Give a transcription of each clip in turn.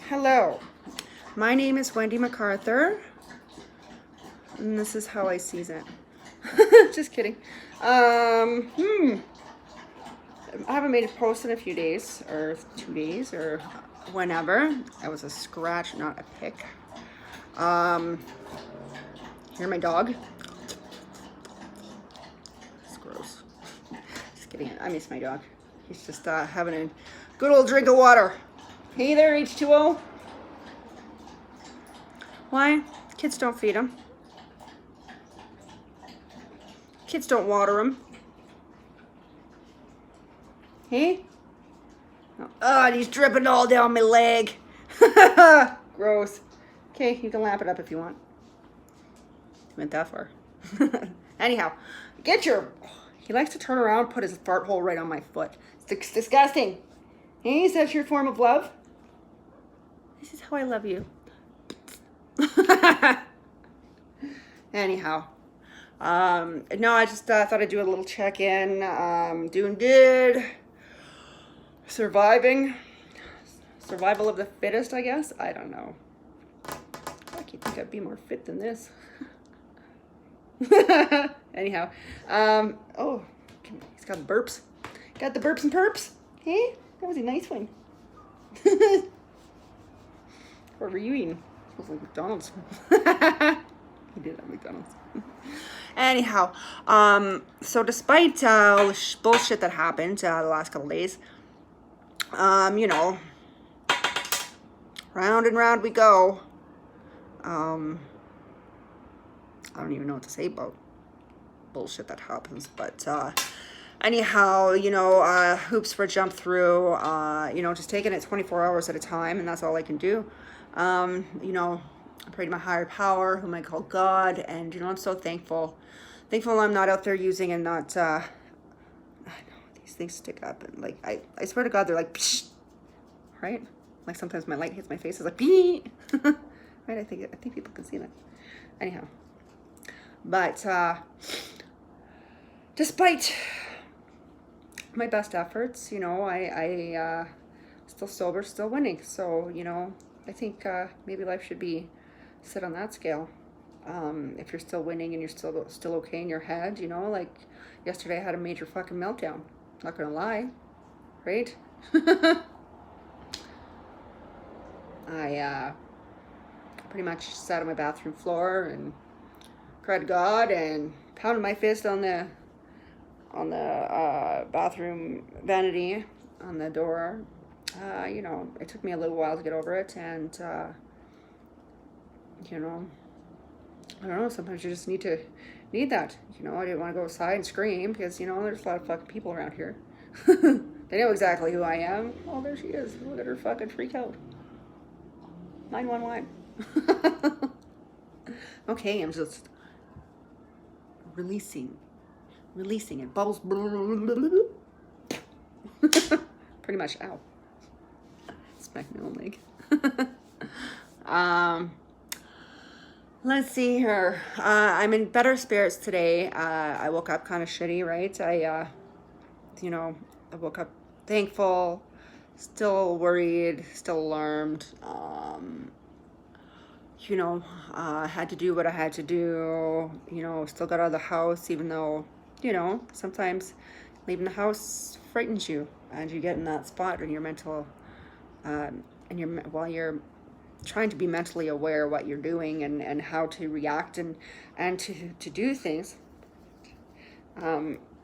Hello, my name is Wendy MacArthur, and this is how I season. Just kidding. I haven't made a post in a few days, or 2 days, or whenever. That was a scratch, not a pick. Hear my dog? It's gross. Just kidding. I miss my dog. He's just having a good old drink of water. Hey there, H2O. Why? Kids don't feed him. Kids don't water him. Hey? Oh, he's dripping all down my leg. Gross. Okay, you can lap it up if you want. Went that far. Anyhow, he likes to turn around and put his fart hole right on my foot. It's disgusting. Hey, is that your form of love? This is how I love you. Anyhow. No, I just thought I'd do a little check-in. Doing good. Surviving. Survival of the fittest, I guess. I don't know. I think I'd be more fit than this. Anyhow. Oh, he's got the burps. Got the burps and perps. Hey, that was a nice one. What were you eating? It was like McDonald's. He did at McDonald's. Anyhow, so despite all the bullshit that happened the last couple days, round and round we go. I don't even know what to say about bullshit that happens, but anyhow, hoops for jump through, just taking it 24 hours at a time, and that's all I can do. I pray to my higher power, whom I call God, and I'm so thankful I'm not out there using and not I know these things stick up, and like I swear to God, they're like psh, right? Like sometimes my light hits my face, it's like pee. Right? I think people can see that. Anyhow, but despite my best efforts, I still sober, still winning. So I think maybe life should be sit on that scale. If you're still winning and you're still okay in your head, like yesterday I had a major fucking meltdown. Not gonna lie, right? I pretty much sat on my bathroom floor and cried to God and pounded my fist on the bathroom vanity on the door. It took me a little while to get over it, and I don't know, sometimes you just need that. I didn't want to go outside and scream because, there's a lot of fucking people around here. They know exactly who I am. Oh, there she is. Look at her fucking freak out. 911. Okay, I'm just releasing it. Bubbles. Pretty much, ow. Smacked my own leg. Let's see here. I'm in better spirits today. I woke up kind of shitty, right? I woke up thankful, still worried, still alarmed. I had to do what I had to do. Still got out of the house, even though, sometimes leaving the house frightens you, and you get in that spot in your mental, while you're trying to be mentally aware of what you're doing and how to react and to do things.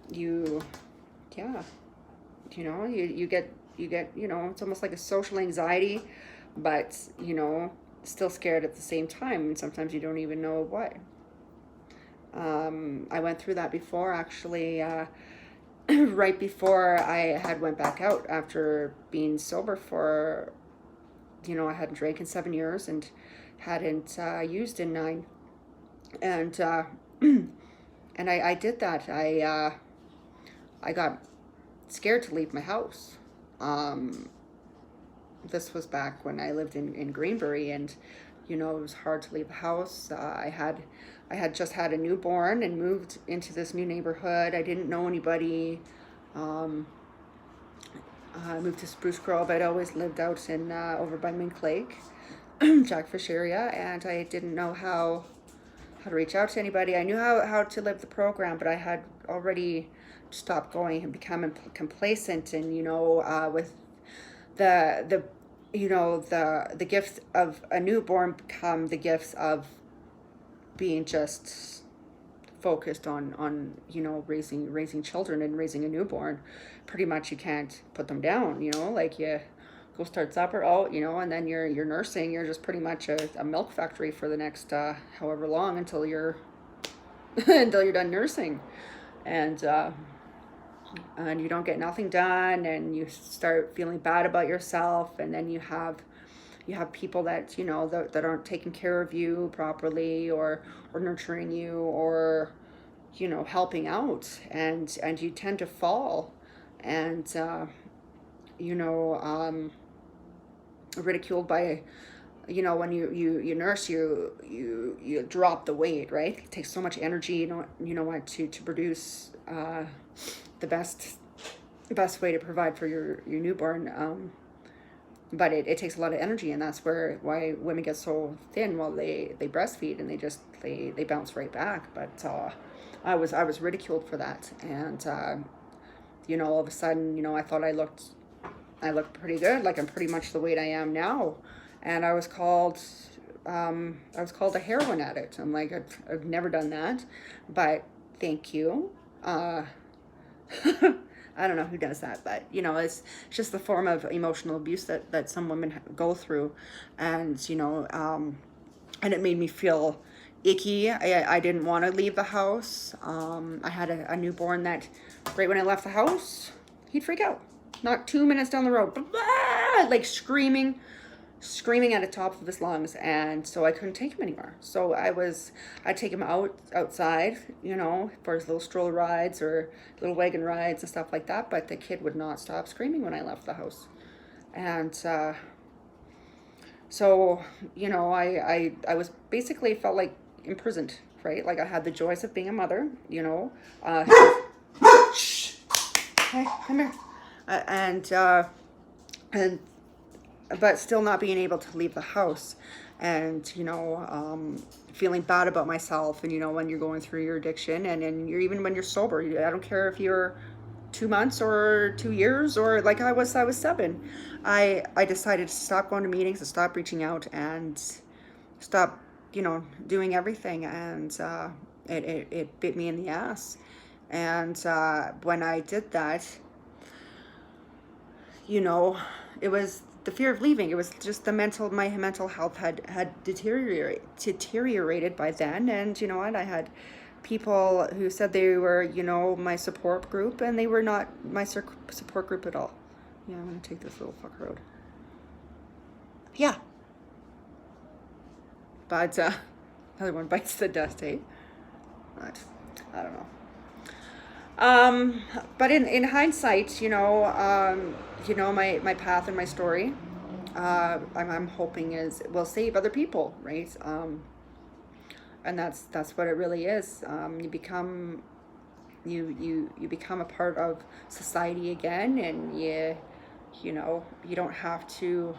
You get it's almost like a social anxiety, but still scared at the same time, and sometimes you don't even know what. I went through that before, actually. Right before I had went back out after being sober for, I hadn't drank in 7 years and hadn't used in 9, and and I did that. I got scared to leave my house. This was back when I lived in Greenbury, and it was hard to leave the house. I had just had a newborn and moved into this new neighborhood. I didn't know anybody. I moved to Spruce Grove. I'd always lived out in over by Mink Lake, Jackfish area, and I didn't know how to reach out to anybody. I knew how to live the program, but I had already stopped going and become complacent. And with the the gifts of a newborn become the gifts of being just focused on raising children and raising a newborn. Pretty much you can't put them down, like you go start supper, and then you're nursing. You're just pretty much a milk factory for the next however long until you're until you're done nursing. And you don't get nothing done, and you start feeling bad about yourself. And then you have people that that aren't taking care of you properly, or nurturing you, or helping out, and you tend to fall. And ridiculed by when you nurse, you drop the weight, right? It takes so much energy, what to produce the best way to provide for your newborn. But it takes a lot of energy, and that's why women get so thin while they breastfeed, and they bounce right back. But I was ridiculed for that. And all of a sudden, I thought I looked pretty good, like I'm pretty much the weight I am now. And I was called a heroin addict. I'm like, I've never done that, but thank you. I don't know who does that, but it's just the form of emotional abuse that some women go through. And and it made me feel icky. I didn't want to leave the house. I had a newborn that right when I left the house, he'd freak out. Not 2 minutes down the road, like screaming at the top of his lungs. And so I couldn't take him anymore. So I'd take him outside, for his little stroller rides or little wagon rides and stuff like that. But the kid would not stop screaming when I left the house. And so I was basically felt like imprisoned, right? Like I had the joys of being a mother, shh, hey, come here. And but still not being able to leave the house. And feeling bad about myself. And when you're going through your addiction, and you're, even when you're sober, I don't care if you're 2 months or 2 years, or like I was 7. I decided to stop going to meetings, to stop reaching out, and stop doing everything. And it bit me in the ass. And when I did that, it was the fear of leaving. It was just my mental health had deteriorated by then. And I had people who said they were, my support group, and they were not my support group at all. Yeah, I'm gonna take this little fuck road. Yeah. But another one bites the dust, eh? But I don't know. But in hindsight, my path and my story, I'm hoping will save other people, right? And that's what it really is. You become a part of society again, and you don't have to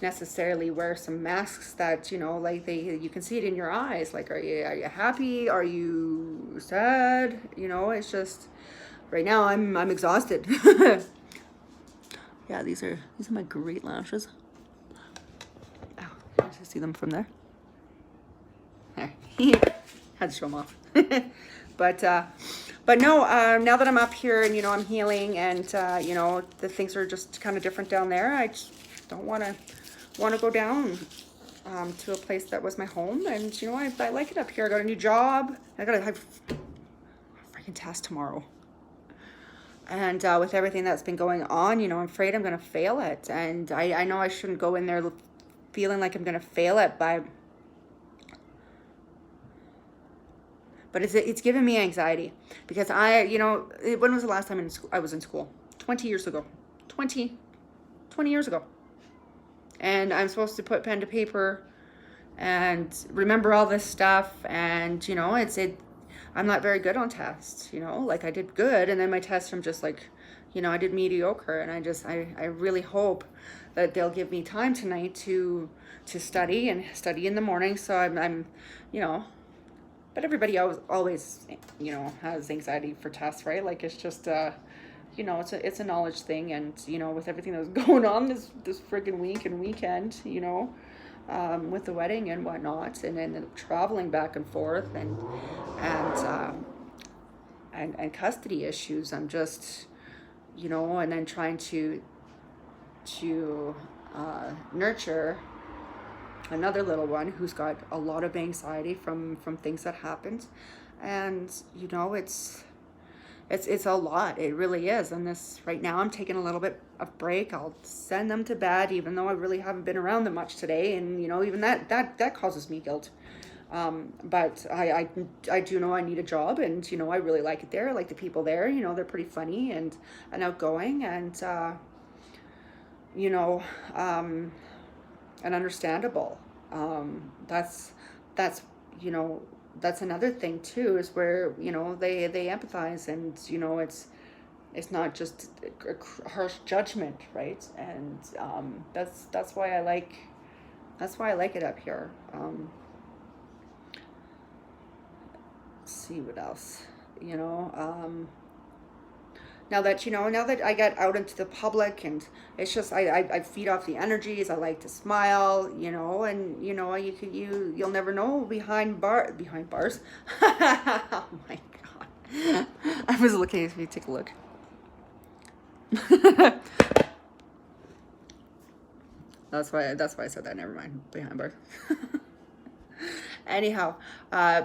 necessarily wear some masks that like you can see it in your eyes. Like, are you happy? Are you sad? It's just right now I'm exhausted. Yeah, these are my great lashes. Oh, I just see them from there. There. Had to show them off. But no, now that I'm up here and I'm healing, and the things are just kind of different down there, I just don't want to go down to a place that was my home. And I like it up here. I got a new job. I got a freaking test tomorrow. And with everything that's been going on, I'm afraid I'm going to fail it. And I know I shouldn't go in there feeling like I'm going to fail it, but it's given me anxiety, because when was the last time I was in school? 20 years ago. 20 years ago. And I'm supposed to put pen to paper and remember all this stuff. And, I'm not very good on tests, like I did good. And then my tests, I'm just like you know, I did mediocre, and I really hope that they'll give me time tonight to study and study in the morning. So I'm you know, but everybody always, you know, has anxiety for tests, right? Like it's just, you know, it's a knowledge thing, and you know, with everything that was going on this freaking week and weekend, you know, with the wedding and whatnot, and then traveling back and forth, and and custody issues. I'm just, you know, and then trying to nurture another little one who's got a lot of anxiety from things that happened, and you know, it's a lot. It really is. And this right now, I'm taking a little bit of break. I'll send them to bed, even though I really haven't been around them much today, and you know, even that causes me guilt. But I do know I need a job, and you know, I really like it there. I like the people there. You know, they're pretty funny and outgoing, and you know, and understandable. That's you know, that's another thing too, is where you know, they empathize, and you know, it's not just a harsh judgment, right? And that's why I like it up here. See what else, you know. Now that, you know, now that I get out into the public, and it's just I feed off the energies. I like to smile, you know, and you know, you'll never know behind bars. Oh my god. I was looking at me, take a look. That's why I said that. Never mind. Behind bars. Anyhow,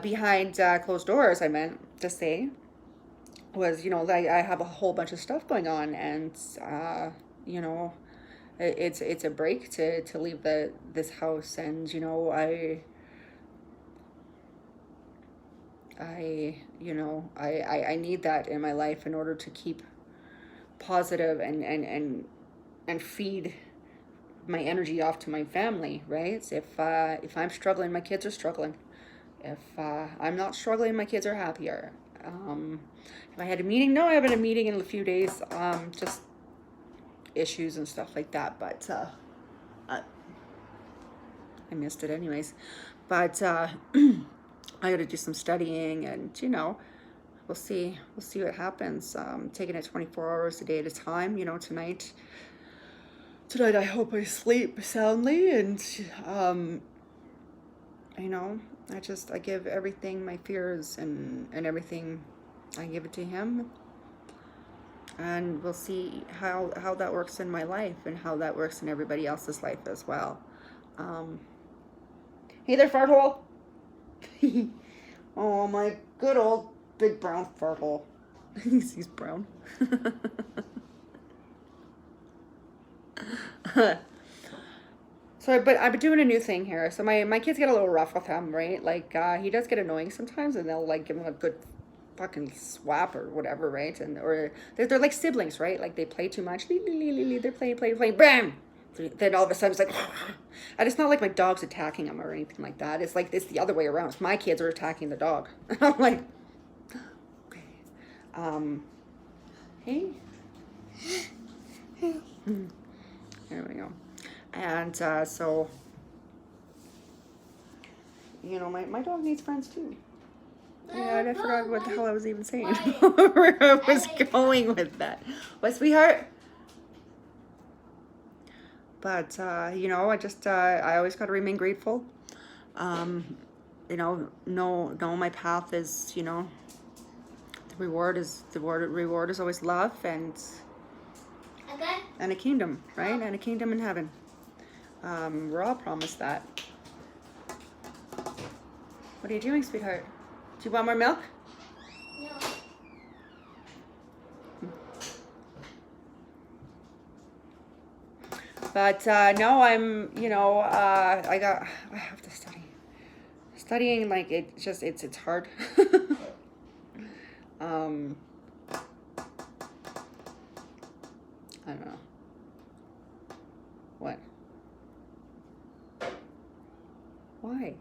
behind closed doors, I meant to say, was, you know, I have a whole bunch of stuff going on, and you know, it's a break to leave this house, and you know, you know, I need that in my life in order to keep positive and feed my energy off to my family, right? If I'm struggling, my kids are struggling. If I'm not struggling, my kids are happier. If I had a meeting, no, I haven't had a meeting in a few days. Just issues and stuff like that. But I missed it anyways. But I got to do some studying, and you know, we'll see what happens. Taking it 24 hours a day at a time. You know, tonight I hope I sleep soundly, and you know, I give everything, my fears and everything, I give it to him, and we'll see how that works in my life, and how that works in everybody else's life as well. Um, hey there, farthole. Oh, my good old big brown farthole. He's brown. So, but I've been doing a new thing here. So my kids get a little rough with him, right? Like he does get annoying sometimes, and they'll like give him a good fucking swap or whatever, right? And or they're like siblings, right? Like they play too much. They're playing, bam. Then all of a sudden it's like, and it's not like my dog's attacking him or anything like that. It's like it's the other way around. It's my kids are attacking the dog. I'm like, okay, hey. There we go. And so, you know, my dog needs friends too. Yeah, and I forgot what the hell I was even saying. Where I was going with that. What, sweetheart? But, you know, I always got to remain grateful. You know my path is, you know, the reward is always love, and a kingdom, right? And a kingdom in heaven. We're all promised that. What are you doing, sweetheart? Do you want more milk? No. But no, I'm, you know, I have to study. Studying, like, it's hard. I don't know. What? Why?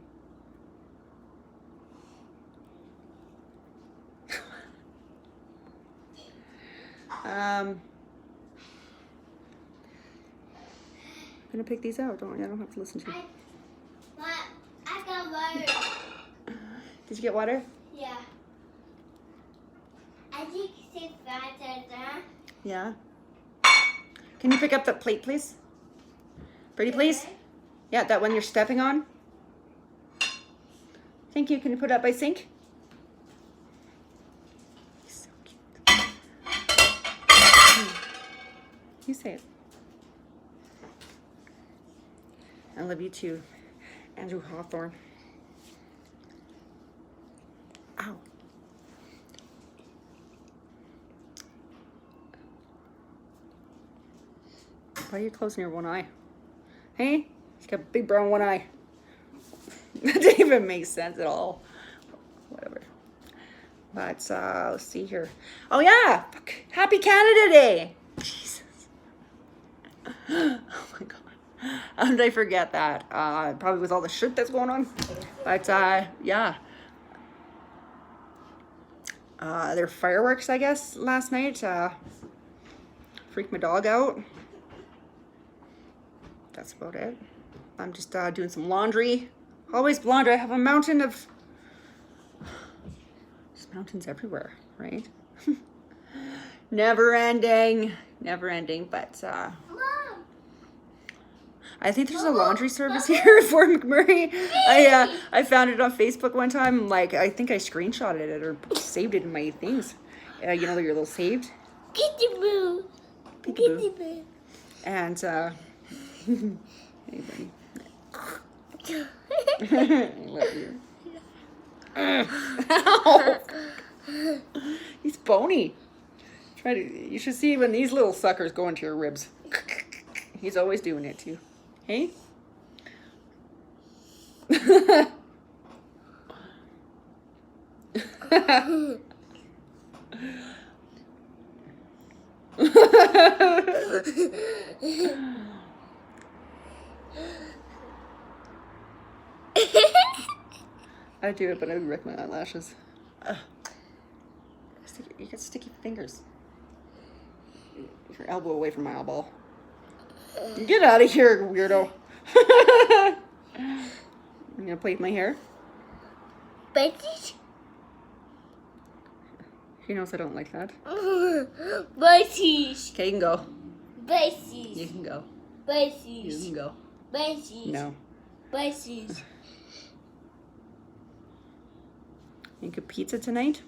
gonna pick these out. I don't have to listen to you. I got water. Did you get water? Yeah. I think it's better. Yeah. Can you pick up that plate, please? Pretty, please? Yeah, that one you're stepping on. Thank you. Can you put it up by sink? He's so cute. You say it. I love you too, Andrew Hawthorne. Ow. Why are you closing your one eye? Hey? He's got a big brown one eye. That didn't even make sense at all. Whatever. But let's see here. Oh yeah! Happy Canada Day! Jesus. Oh my god. How did I forget that? Probably with all the shit that's going on. But yeah. There were fireworks, I guess, last night. Freaked my dog out. That's about it. I'm just doing some laundry. Always laundry. I have a mountain of... There's mountains everywhere, right? Never ending. Never ending, but... I think there's a laundry service here for McMurray. I found it on Facebook one time. Like, I think I screenshotted it or saved it in my things. You know, your little saved. Peekaboo. Peekaboo. And, hey, buddy. I love you. Ow. He's bony. You should see when these little suckers go into your ribs. He's always doing it too. Hey? I do it, but I wreck my eyelashes. You got sticky fingers. Your elbow away from my eyeball. Get out of here, weirdo. You gonna play with my hair? Bitches. He knows I don't like that. Bitches. Okay, you can go. Bitches. You can go. Bitches. You can go. Bitches. No. Bitches. You could pizza tonight?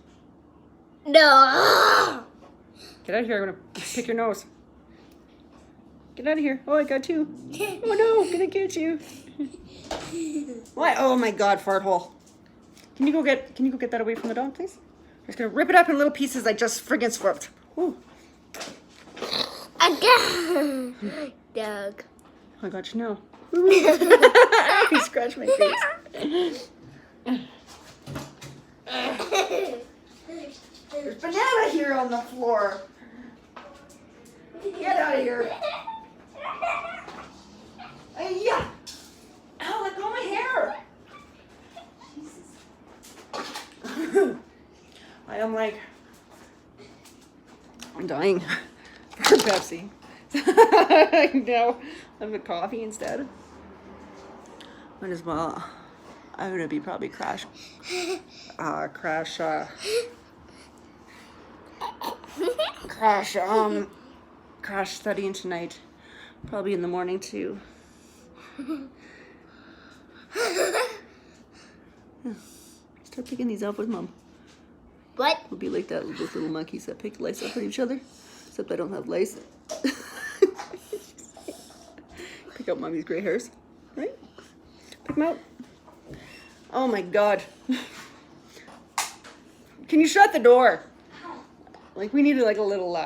No. Get out of here, I'm gonna pick your nose. Get out of here. Oh, I got two. Oh no, I'm gonna get you. What? Oh my god, fart hole. Can you go get that away from the dog, please? I'm just gonna rip it up in little pieces I just friggin' swapped. Ooh. Again. Dog. I got you now. He scratched my face. There's banana here on the floor. Get out of here. Yeah. Ow, let go of my hair. Jesus. I am like, I'm dying for Pepsi. No, I'm a coffee instead. Might as well. I'm gonna be probably crash studying tonight. Probably in the morning too. Start picking these up with Mom. What? We'll be like those little monkeys that pick lice up on each other. Except I don't have lice. Pick up Mommy's gray hairs. Right? Pick them out. Oh my god. Can you shut the door? Like, we need like a little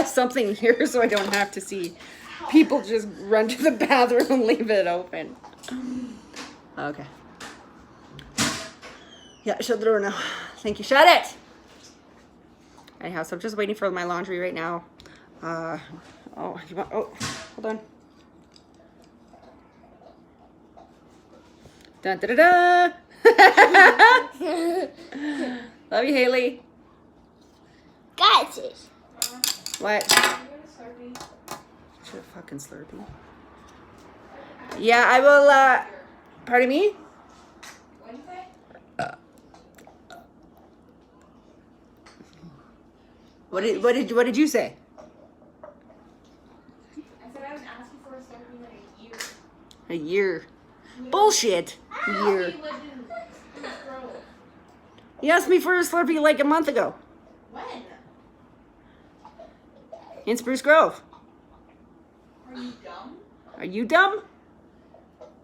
something here so I don't have to see people just run to the bathroom and leave it open. Okay. Yeah, shut the door now. Thank you. Shut it! Anyhow, so I'm just waiting for my laundry right now. Oh, hold on. Dun, da, da, da. Love you, Haley. Got it. What? Such a fucking Slurpee. Yeah, I will, pardon me? Wednesday? What did you say? I said I would ask you for a Slurpee in a year. A year. Bullshit. A We year. lived in Spruce Grove. You asked me for a Slurpee like a month ago. When? In Spruce Grove. Are you dumb? Are you dumb?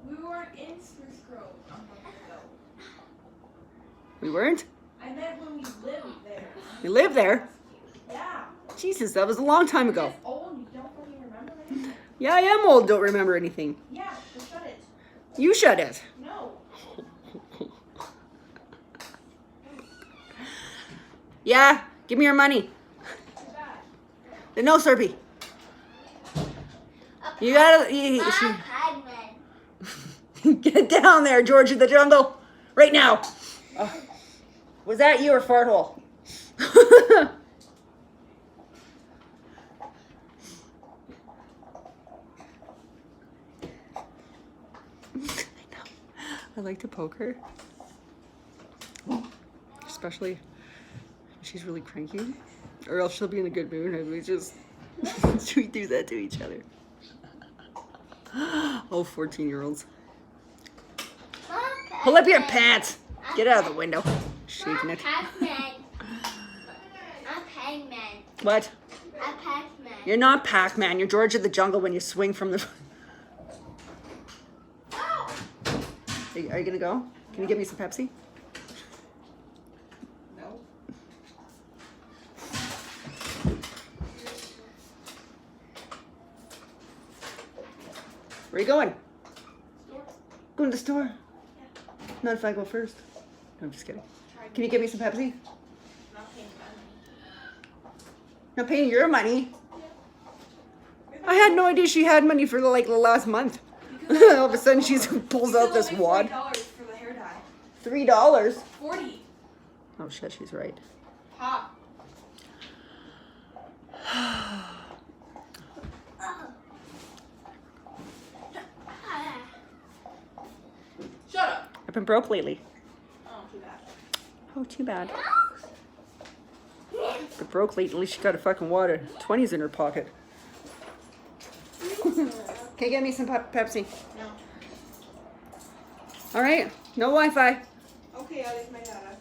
We weren't in Spruce Grove a month ago. We weren't. I meant when we lived there. We live there. Yeah. Jesus, that was a long time ago. It's old. You don't fucking remember anything. Yeah, I am old. Don't remember anything. Yeah, just shut it. You shut it. No. Yeah, give me your money. Too bad. No, Slurpee. You gotta. Get down there, George of the Jungle. Right now. Oh. Was that you or Farthole? I like to poke her. Especially if she's really cranky. Or else she'll be in a good mood and we just we do that to each other. Oh, 14-year-olds. Pull up your pants. Get out of the window. Shaking it. Pac-Man. I'm Pac-Man. What? I'm Pac-Man. You're not Pac-Man. You're George of the Jungle when you swing from the... Are you gonna go? Can you get me some Pepsi? No. Where are you going? Store. Going to the store. Not if I go first. No, I'm just kidding. Can you get me some Pepsi? Not paying money. Not paying your money. I had no idea she had money for like the last month. All of a sudden she pulls out this wad. $40 for the hair dye. $3. 40. Oh shit, she's right. Ha. Shut up. I've been broke lately. Oh, too bad. Oh, too bad. But broke lately, she got a fucking water. 20's in her pocket. Can you get me some Pepsi? No. All right, no Wi-Fi. Okay, I'll leave my data.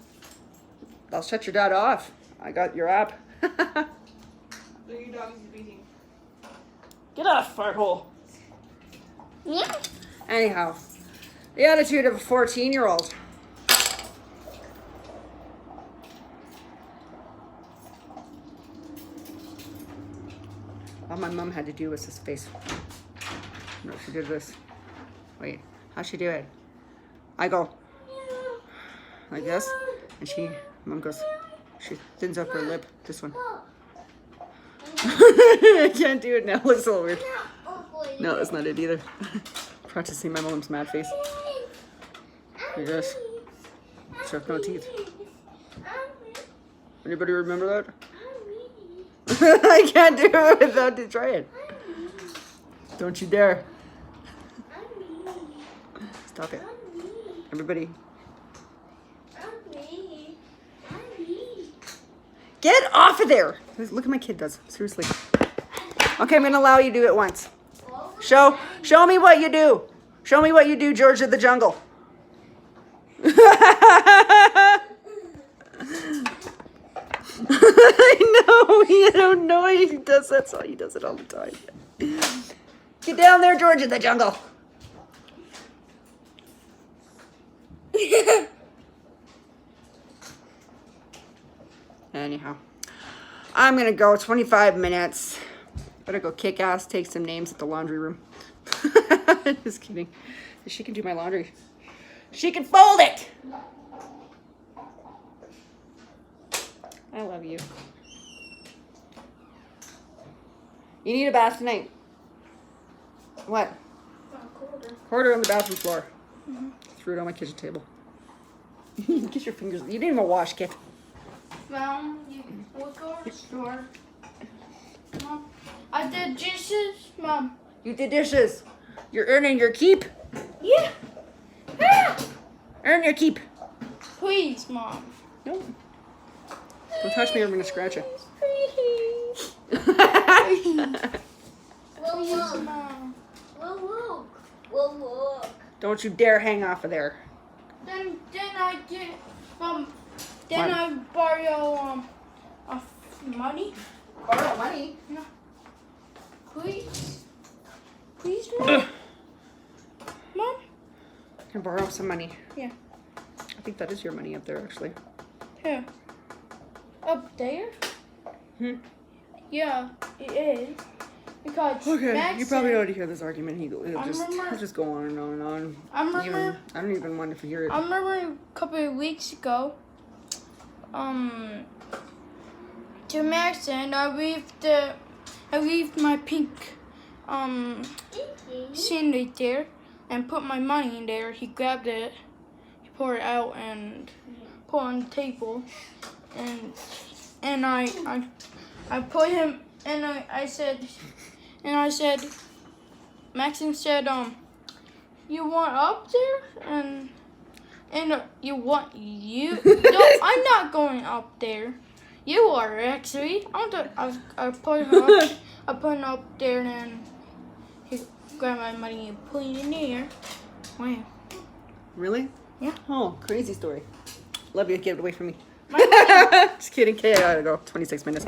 I'll shut your data off. I got your app. So your dog is breathing. Get off, farthole. Yeah. Anyhow, the attitude of a 14-year-old. All my mom had to do was this face. No, she did this. Wait, how'd she do it? I go like this, and mom goes, she thins up her lip. This one. I can't do it now. It looks a little weird. No, that's not it either. Practicing my mom's mad face. Here goes. Sharp no teeth. Anybody remember that? I can't do it without to try it. Don't you dare. Stop it. Everybody. Get off of there. Look at my kid does. Seriously. Okay, I'm going to allow you to do it once. Show me what you do. Show me what you do, George of the Jungle. I know. You don't know he does that. So he does it all the time. Get down there, George of the Jungle. Anyhow, I'm gonna go 25 minutes. Better go kick ass, take some names at the laundry room. Just kidding. She can do my laundry. She can fold it. I love you. You need a bath tonight. What? Quarter on the bathroom floor. Threw it on my kitchen table. Get your fingers. You didn't even wash, Kit. Well, we'll go to the store. Come on. I did dishes, Mom. You did dishes. You're earning your keep. Yeah. Ah! Earn your keep. Please, Mom. No. Don't touch me or I'm gonna scratch you. Whoa, Please, whoa. Mom. Whoa, whoa. Whoa, whoa. Don't you dare hang off of there. Then I get then What? I borrow money. Borrow money. Please. Please, Mom. Mom. Can borrow some money. Yeah. I think that is your money up there, actually. Here. Up there? Hmm. Yeah, it is. Because Okay, Max you probably said- already hear this argument. He'll just go on and on and on. I remember. I don't even want to hear it. I remember a couple of weeks ago. To Max and I leave my pink sandy there and put my money in there. He grabbed it, he poured it out and put it on the table, and I put him and I said Maxine said you want up there and you want you no I'm not going up there. You are actually. I put him up. I put him up there and then he grabbed my money and put it in there. Wow. Really? Yeah. Oh, crazy story. Love you. Get it away from me. My money. Just kidding. Okay, I gotta go. 26 minutes.